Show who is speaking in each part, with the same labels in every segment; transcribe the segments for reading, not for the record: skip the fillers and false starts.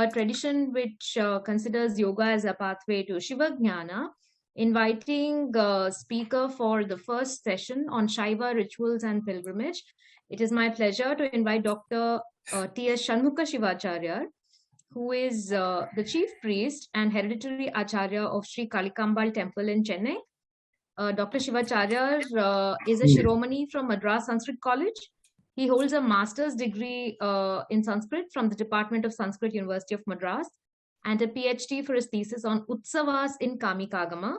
Speaker 1: a tradition which considers yoga as a pathway to Shiva Jnana, inviting a speaker for the first session on Shaiva rituals and pilgrimage. It is my pleasure to invite Dr. T.S. Shanmukha Sivacharyar, who is the chief priest and hereditary Acharya of Sri Kalikambal Temple in Chennai. Dr. Sivacharyar is a Shiromani from Madras Sanskrit College. He holds a master's degree in Sanskrit from the Department of Sanskrit, University of Madras, and a PhD for his thesis on Utsavas in Kamikagama.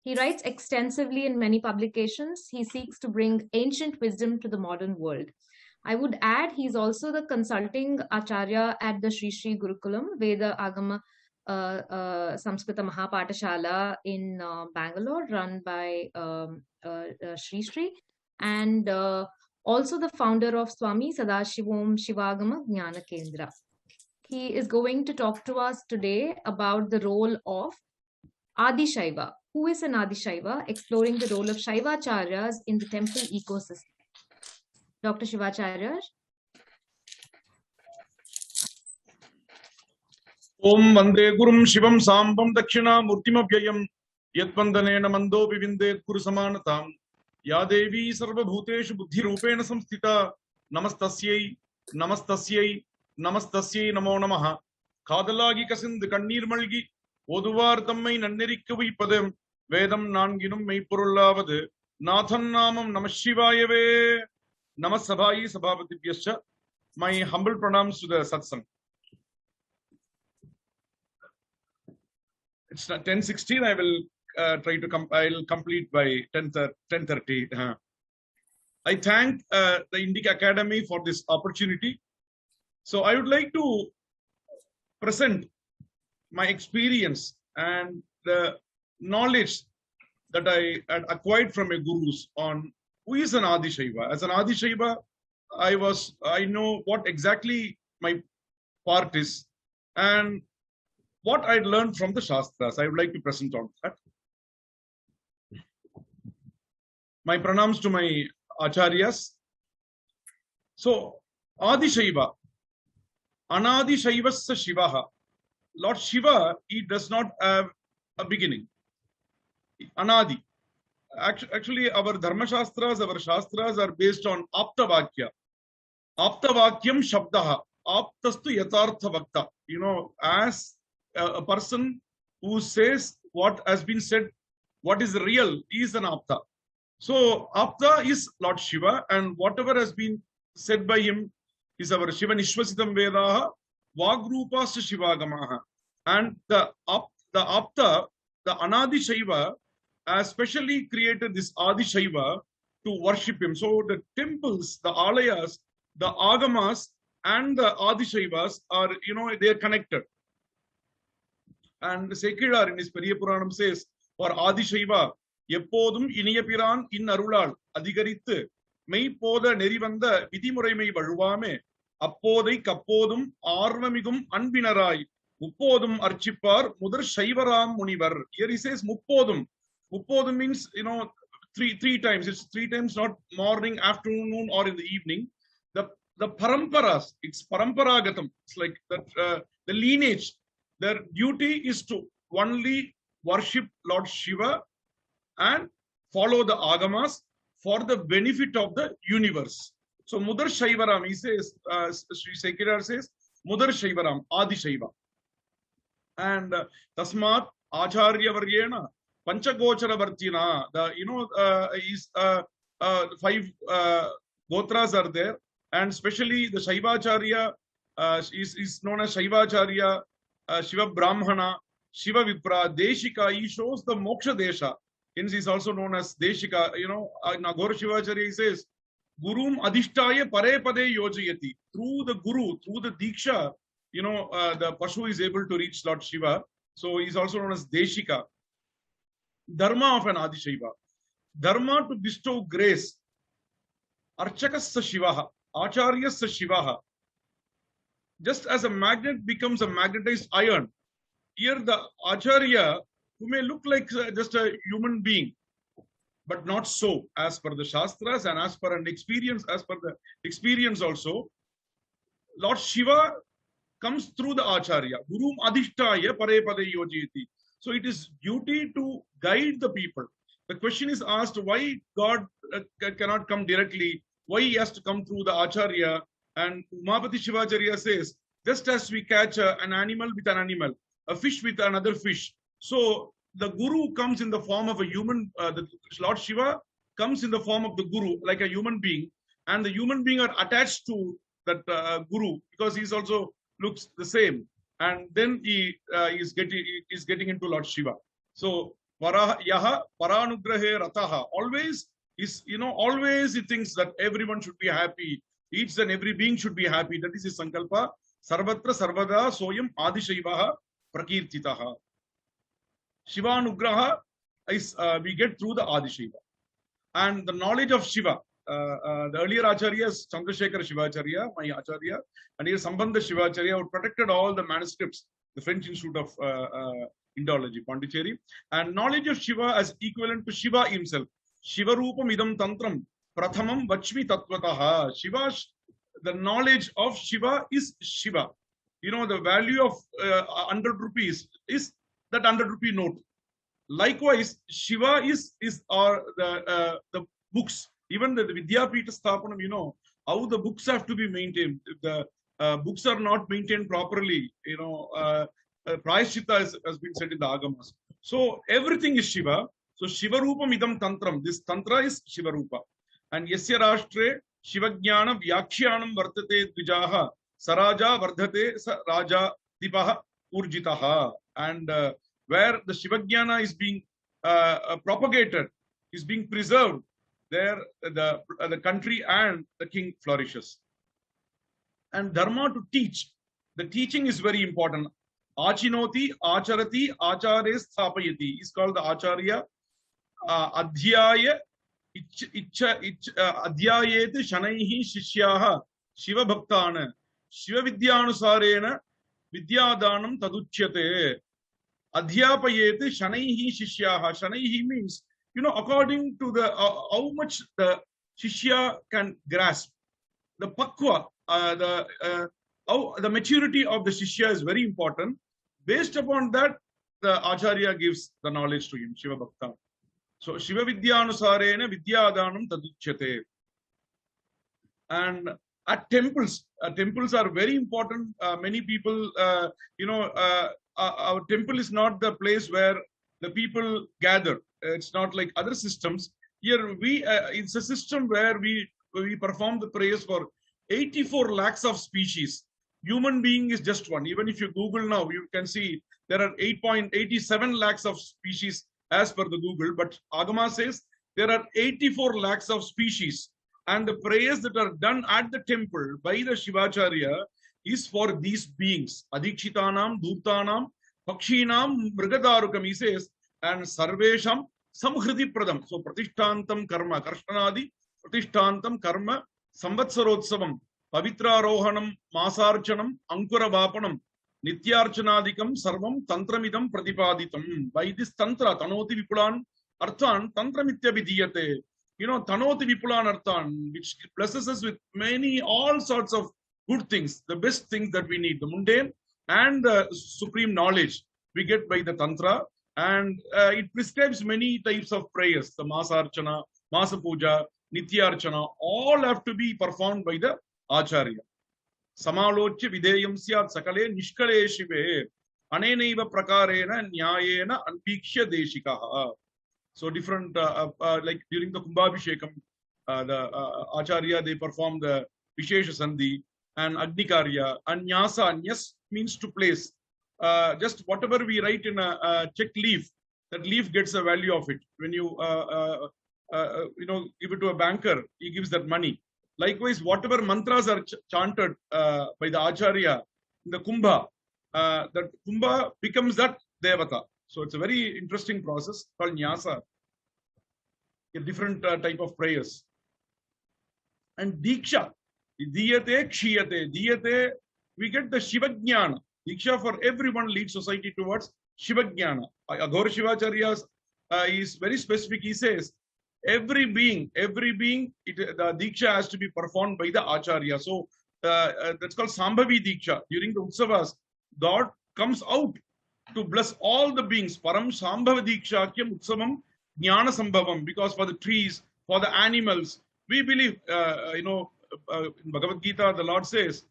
Speaker 1: He writes extensively in many publications. He seeks to bring ancient wisdom to the modern world. I would add, he's also the consulting Acharya at the Sri Sri Gurukulam, Veda Agama Samskrita Mahapatashala in Bangalore, run by Sri Sri, and also the founder of Swami Sadashivam Shivagama Jnana Kendra. He is going to talk to us today about the role of Adi Shaiva. Who is an Adi Shaiva? Exploring the role of Śaivācārya-s in the temple ecosystem. Dr. Sivacharyar.
Speaker 2: Om Vande Gurum Shivam Sambam Dakshina Murtimabhyayam Yatvandanena Mando Vivinde Guru Samanatam Ya Devi Sarva Bhuteshu Buddhi Rupena Samstita Namastasyai Namastasyai Namastasyai Namo Namaha Kadalagi Kasinth Kannir Malgi Oduvar Tammai Nannerikkavi Padam Vedam Nanginum Meipurullavad Nathan Namam Namashivayave Namasabhai Sabhavatibhyascha. My humble pranams to the satsang. It's 10:16. I will try to I'll complete by 10:30. I thank the Indic Academy for this opportunity. So I would like to present my experience and the knowledge that I had acquired from my gurus on who is an Adi Shaiva. As an Adi Shaiva, I know what exactly my part is and what I learned from the Shastras. I would like to present on that. My pranams to my Acharyas. So, Adi Shaiva, Anadi Shaivas Shivaha. Lord Shiva, he does not have a beginning. Anadi. Actually, our Dharma Shastras, our Shastras are based on Aptavakya. Aptavakyam Shabdaha. Aptastu Yatartha Vakta. You know, as a person who says what has been said, what is real, is an Apta. So, Apta is Lord Shiva, and whatever has been said by him is our Shiva Nishvasitam Vedaha, Vagrupas Shivagamaha. And the Apta, the Anadi Shaiva, has specially created this Adi Shaiva to worship him. So, the temples, the Alayas, the Agamas, and the Adi Shaivas are, they are connected. And the Sekidar in his Periya Puranam says, for Adi Shaiva, Yepodum Iniyapiran in Arulal, Adigarithu, Mei Poda Nerivanda, Vidimuraimei Valvame, Apodai Kapodum, Arvamigum Anbinarai, Muppodum Archipar, Mudar Shaivaram Munivar. Here he says Muppodum. Muppodum means, three times. It's 3 times, not morning, afternoon, or in the evening. The paramparas, it's paramparagatam. It's like that, the lineage. Their duty is to only worship Lord Shiva and follow the Agamas for the benefit of the universe. So Mudar Shaivaram, he says, Sri Sekidar says, Mudar Shaivaram, Adi Shaiva. And Tasmat Acharya Varyena, Panchagochara Vartina, is 5 Gotras are there, and especially the Śaivācārya is known as Śaivācārya, Shiva Brahmana, Shiva Vipra, Deshika. He shows the Moksha Desha. Hence, he is also known as Deshika. Nagora Shivacharya says, Gurum Ādiśaiva Pare Pade Yojayati. Through the Guru, through the Diksha, the Pashu is able to reach Lord Shiva. So, he is also known as Deshika. Dharma of an Adi Shaiva. Dharma to bestow grace. Archakas Shivaha. Acharyas Shivaha. Just as a magnet becomes a magnetized iron, here the Acharya, who may look like just a human being, but not so, as per the Shastras and as per the experience also, Lord Shiva comes through the Acharya. Gurum Adishtaya Pare Pade Yojiti. So it is duty to guide the people. The question is asked why God cannot come directly, why he has to come through the Acharya. And Umapati Sivacharya says, just as we catch an animal with an animal, a fish with another fish. So the Guru comes in the form of a human, the Lord Shiva comes in the form of the Guru, like a human being. And the human being are attached to that Guru because he's also looks the same. And then he is getting into Lord Shiva. So Yaha Paranugrahe Rataha always is, always he thinks that everyone should be happy. Each and every being should be happy. That is his Sankalpa. Sarvatra Sarvada Soyam Ādiśaiva Prakirtitaha. Shivanugraha is we get through the Ādiśaiva. And the knowledge of Shiva. The earlier Acharya is Shanmukha Sivacharyar, my Acharya, and here Sambandha Sivacharya, who protected all the manuscripts, the French Institute of Indology, Pondicherry. And knowledge of Shiva as equivalent to Shiva himself. Shiva Rupam Idam Tantram Prathamam Vachmi Tattvataha. Shiva, the knowledge of Shiva is Shiva. The value of 100 rupees is that 100 rupee note. Likewise, Shiva is the books. Even the Vidyapita Sthapanam, how the books have to be maintained. If the books are not maintained properly, Prayashchitta has been said in the Agamas. So everything is Shiva. So Shiva Rupam Idam Tantram. This Tantra is Shiva Rupa. And Yasya Rashtre Shivajnana Vyakhyanam Vartate Dvijaha Saraja Vardhate Sa Raja Dipaha Urjitaha. And where the Shivajnana is being propagated, is being preserved, there the country and the king flourishes. And dharma to teach. The teaching is very important. Achinoti, Acharati, Acharya-s Sthapayati is called the Acharya. Adhyaya, Adhyayet Shanaihi Shishyaha Shiva Bhaktana Shiva Vidyanusarena Vidyadanam Taduchyate. Adhyapayet Shanaihi Shishyaha. Shanaihi means, according to the how much the Shishya can grasp. The Pakwa, the maturity of the Shishya is very important. Based upon that, the Acharya gives the knowledge to him, Shiva Bhakta. So, Shiva Vidyanusarena Vidyadanam Taduchyate. And at temples are very important. Many people, our temple is not the place where the people gather. It's not like other systems. Here it's a system where we perform the prayers for 84 lakhs of species. Human being is just one. Even if you Google now, you can see there are 8.87 lakhs of species as per the Google. But Agama says there are 84 lakhs of species. And the prayers that are done at the temple by the Shivacharya is for these beings. Adikshitanam, Dhurtanam, Pakshinam, Mrigadarukam, he says, and Sarvesham Samhriti Pradam. So Pratishtantam Karma, Karshanadi, Pratishtantam Karma, Samvatsarotsavam, Pavitrarohanam, Masarchanam, Ankura Vapanam, Nityarchanadikam, Sarvam, Tantramidam Pratipaditam. By this Tantra, Tanoti Vipulan, Arthan, Tantramitya Vidiyate. Tanoti Vipulan Arthan, which blesses us with all sorts of good things, the best things that we need, the mundane and the supreme knowledge we get by the Tantra. And it prescribes many types of prayers, the Masarchana, Masa Puja, Nityarchana, all have to be performed by the Acharya. Samalochya Videyam Syat Sakale Nishkale Shive Anenaiva Prakarena Nyayena Anpiksha Deshikaha. So different, like during the Kumbhabhishekam, the Acharya, they perform the Vishesha Sandhi and Agnikarya. And Nyasa, Nyas means to place. Just whatever we write in a check leaf, that leaf gets a value of it. When you give it to a banker, he gives that money. Likewise, whatever mantras are chanted by the Acharya in the Kumbha, that Kumbha becomes that Devata. So it's a very interesting process called Nyasa, a different type of prayers. And Diksha, Diyate, Kshiyate. Diyate, we get the Shivajnana. Diksha for everyone leads society towards Shivajnana. Aghora Sivacharya is very specific. He says, every being, the Diksha has to be performed by the Acharya. So that's called Sambhavi Diksha. During the Utsavas, God comes out to bless all the beings. Param Sambhava Dikshakyam Utsavam Jnana Sambhavam. Because for the trees, for the animals, we believe, in Bhagavad Gita, the Lord says,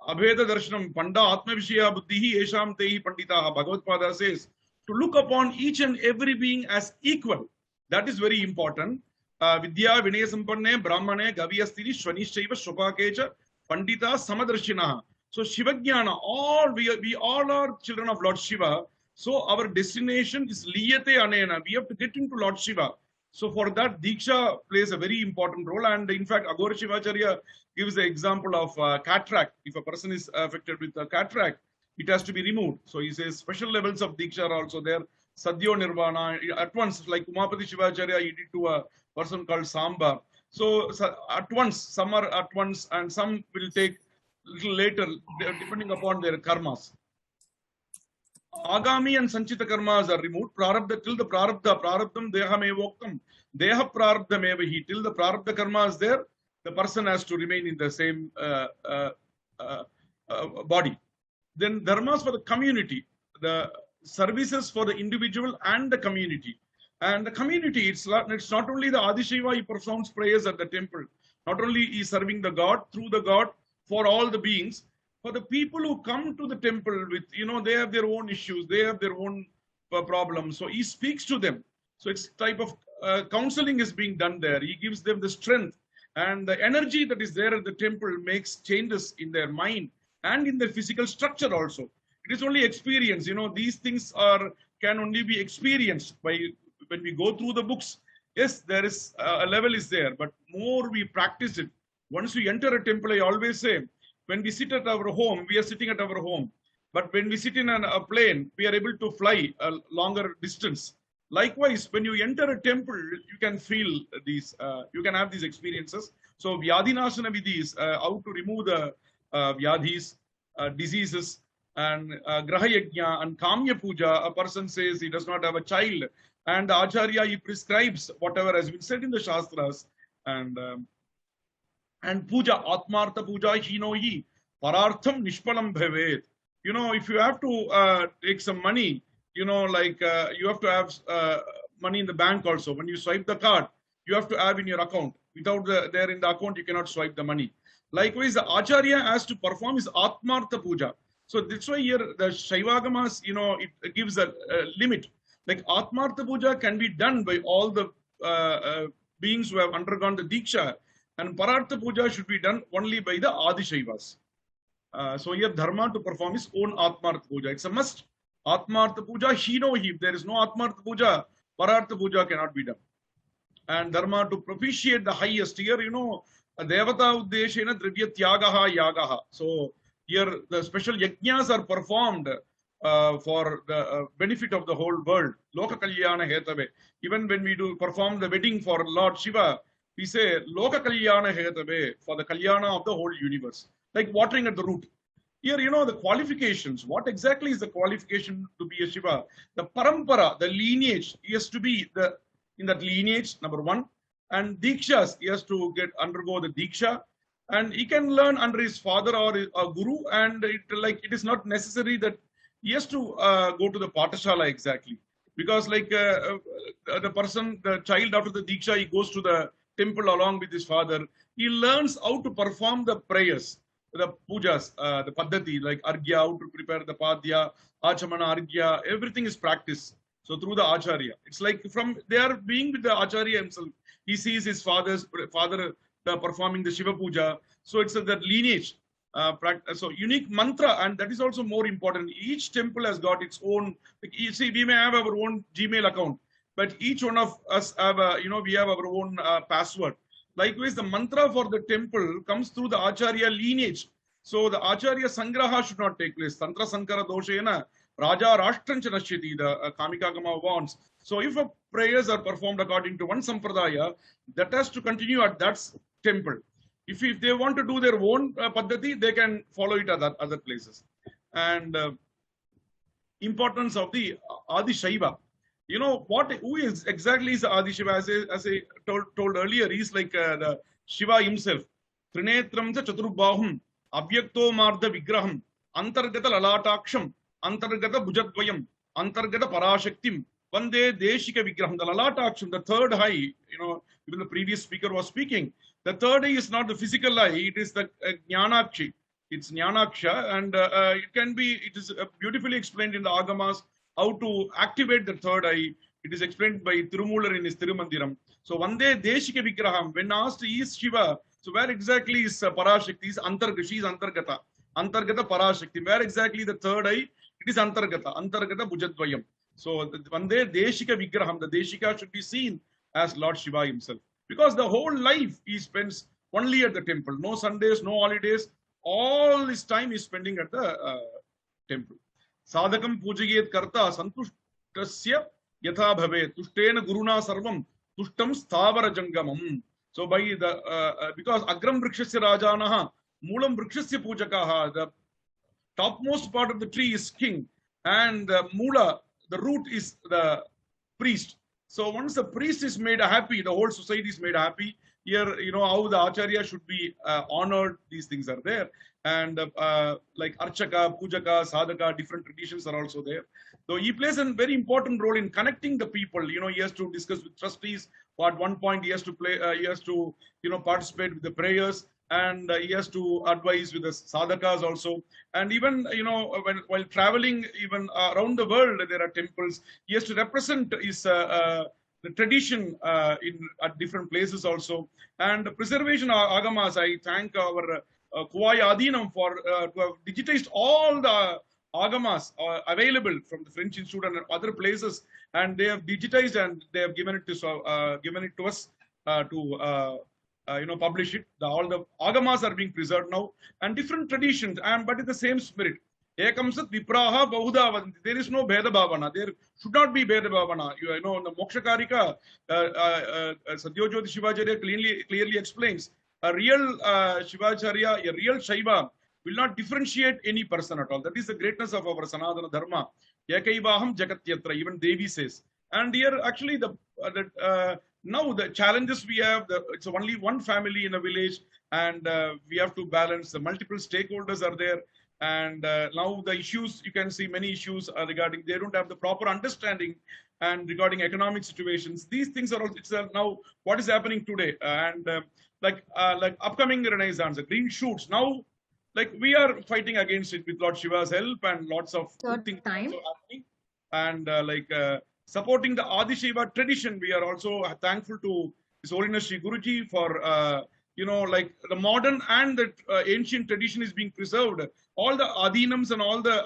Speaker 2: Abheda Darshanam Panda Atma Vishaya Buddhihi Esham Tehi Panditaha. Bhagavad Pada says, to look upon each and every being as equal. That is very important. Vidya Vinaya Sampanne Brahmane Gaviyastini Shvanishaiva Shopakecha Pandita Samadarshinaha. So Shivajnana, we all are children of Lord Shiva. So our destination is Liyate Anena. We have to get into Lord Shiva. So for that, Diksha plays a very important role. And in fact, Acharya Sivacharya gives the example of cataract. If a person is affected with a cataract, it has to be removed. So he says special levels of Diksha are also there. Sadhyo Nirvana, at once, like Umapati Shivacharya, he did to a person called Samba. So at once, some are at once, and some will take little later, depending upon their karmas. Agami and Sanchita karmas are removed. Prarabdha, till the Prarabdha, Prarabdham Deham Evoktam, Deha Prarabdham Evahi, till the Prarabdha karma is there, the person has to remain in the same body. Then dharmas for the community, the services for the individual and the community. And the community, it's not only the Ādiśaiva, he performs prayers at the temple. Not only he is serving the God, through the God, for all the beings. For the people who come to the temple with, they have their own issues, they have their own problems. So he speaks to them. So it's type of counseling is being done there. He gives them the strength, and the energy that is there at the temple makes changes in their mind and in their physical structure also. It is only experience. These things can only be experienced by when we go through the books. Yes, there is a level is there, but more we practice it. Once we enter a temple, I always say, when we sit at our home, we are sitting at our home. But when we sit in a plane, we are able to fly a longer distance. Likewise, when you enter a temple, you can feel these, you can have these experiences. So, Vyadhinashana Vidhis, how to remove the Vyadhis, diseases, and Graha Yajna and Kamya Puja. A person says he does not have a child, and the Acharya, he prescribes whatever has been said in the Shastras, and Puja, Atmartha Puja, Hinohi, Parartham Nishpalam Bhavet. If you have to take some money, you have to have money in the bank also. When you swipe the card, you have to have in your account. Without there in the account, you cannot swipe the money. Likewise, the Acharya has to perform his Atmartha Puja. So that's why here the Shaivāgamas, it gives a limit. Like Atmartha Puja can be done by all the beings who have undergone the Diksha, and Parartha Puja should be done only by the Adi Shaivas. So here Dharma to perform his own Atmartha Puja. It's a must. Atmartha Puja, Hinohi. If there is no Atmartha Puja, Parartha Puja cannot be done. And Dharma to propitiate the highest. Here, Devata Uddeshena Drivya Tyagaha Yagaha. So here the special yajnas are performed for the benefit of the whole world. Loka Kalyana Hetave. Even when we do perform the wedding for Lord Shiva, we say Loka Kalyana Hetave, for the Kalyana of the whole universe. Like watering at the root. Here, the qualifications. What exactly is the qualification to be a Shiva? The parampara, the lineage, he has to be in that lineage, number one. And Dikshas, he has to undergo the Diksha. And he can learn under his father or a guru. And it is not necessary that he has to go to the Patashala exactly. Because the child after the Diksha, he goes to the temple along with his father. He learns how to perform the prayers, the pujas, the paddhati, like Argya, how to prepare the Padya, Achamana, Argya, everything is practiced. So through the Acharya. It's like they are being with the Acharya himself. He sees his father performing the Shiva Puja. So it's that lineage. So unique mantra, and that is also more important. Each temple has got its own, we may have our own Gmail account, but each one of us have we have our own password. Likewise, the mantra for the temple comes through the Acharya lineage. So the Acharya Sangraha should not take place. Tantra Sankara Doshena, Raja Rashtrancha Nashyati, the Kamikagama wants. So if prayers are performed according to one Sampradaya, that has to continue at that temple. If they want to do their own paddhati, they can follow it at other places. And importance of the Ādiśaiva. Who is exactly is the Adi Shaivas? As I told earlier, he's like the Shiva himself. Trinetram cha Chaturbahum Avyakto Mardha Vigraham, Antargata Lalataksham, Antargata Bhujadvayam, Antargata Parashaktim, Vande Deshika Vigraham, the Lalataksham, the third eye, even the previous speaker was speaking. The third eye is not the physical eye, it is the Jnanakshi. It's Jnanaksha, and it is beautifully explained in the Agamas how to activate the third eye. It is explained by Tirumular in his Tirumandiram. So Vande Deshika Vigraham, when asked is Shiva, so where exactly is Parashakti? Is Antargata, she is Antargata. Antargata Parashakti. Where exactly the third eye? It is Antargata. Antargata Bhujadvayam. So Vande Deshika Vigraham, the Deshika should be seen as Lord Shiva himself. Because the whole life he spends only at the temple. No Sundays, no holidays. All his time is spending at the temple. Sadhakam pujayet karta santushtasya yatha bhave tushtena guruna sarvam tushtam sthavara jangamam. So by the because agram vrikshasya rajanaha moolam vrikshasya pujakaha, the topmost part of the tree is king, and the moola, the root, is the priest. So once the priest is made happy, the whole society is made happy. Here, how the Acharya should be honored, these things are there. And like Archaka, Pujaka, Sadhaka, different traditions are also there. So he plays a very important role in connecting the people. He has to discuss with trustees. At one point, he has to participate with the prayers, and he has to advise with the sadhakas also. And even, while traveling, even around the world, there are temples. He has to represent his the tradition at different places also. And preservation agamas, I thank our Kuvai Adinam for to have digitized all the agamas available from the French Institute and other places, and they have digitized and they have given it to us to publish it. All the agamas are being preserved now, and different traditions, but in the same spirit. Ekam sat vipraha bahuda vadanti. There is no Bheda Bhavana. There should not be Bheda Bhavana. In the Moksha Karika, Satyajyoti Shivacharya clearly explains a real Shivacharya, a real Shaiva will not differentiate any person at all. That is the greatness of our Sanatana Dharma. Yakaivaham Jagatyatra, even Devi says. And here actually now the challenges we have, it's only one family in a village, and we have to balance the multiple stakeholders are there. And now the issues, you can see many issues are regarding, they don't have the proper understanding, and regarding economic situations. These things are also, it's now what is happening today. And like upcoming Renaissance, the green shoots, now like we are fighting against it with Lord Shiva's help, and lots of good things also happening. And supporting the Ādiśaiva tradition, we are also thankful to His Holiness Sri Guruji for like the modern and the ancient tradition is being preserved. All the Adinams and all the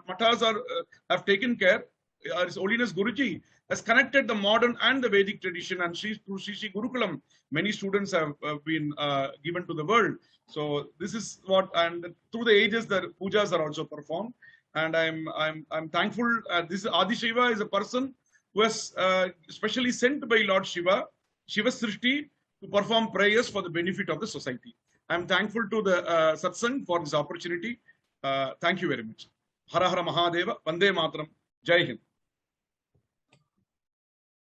Speaker 2: matas have taken care. His Holiness Guruji has connected the modern and the Vedic tradition, and through Sri Gurukulam, many students have been given to the world. So this is what, and through the ages, the pujas are also performed. And I'm thankful. This Adi Shaiva is a person who was specially sent by Lord Shiva, Shiva Srishti, to perform prayers for the benefit of the society. I'm thankful to the satsang for this opportunity. Thank you very much. Hara Hara Mahadeva, Vande Mataram, Jai Hind.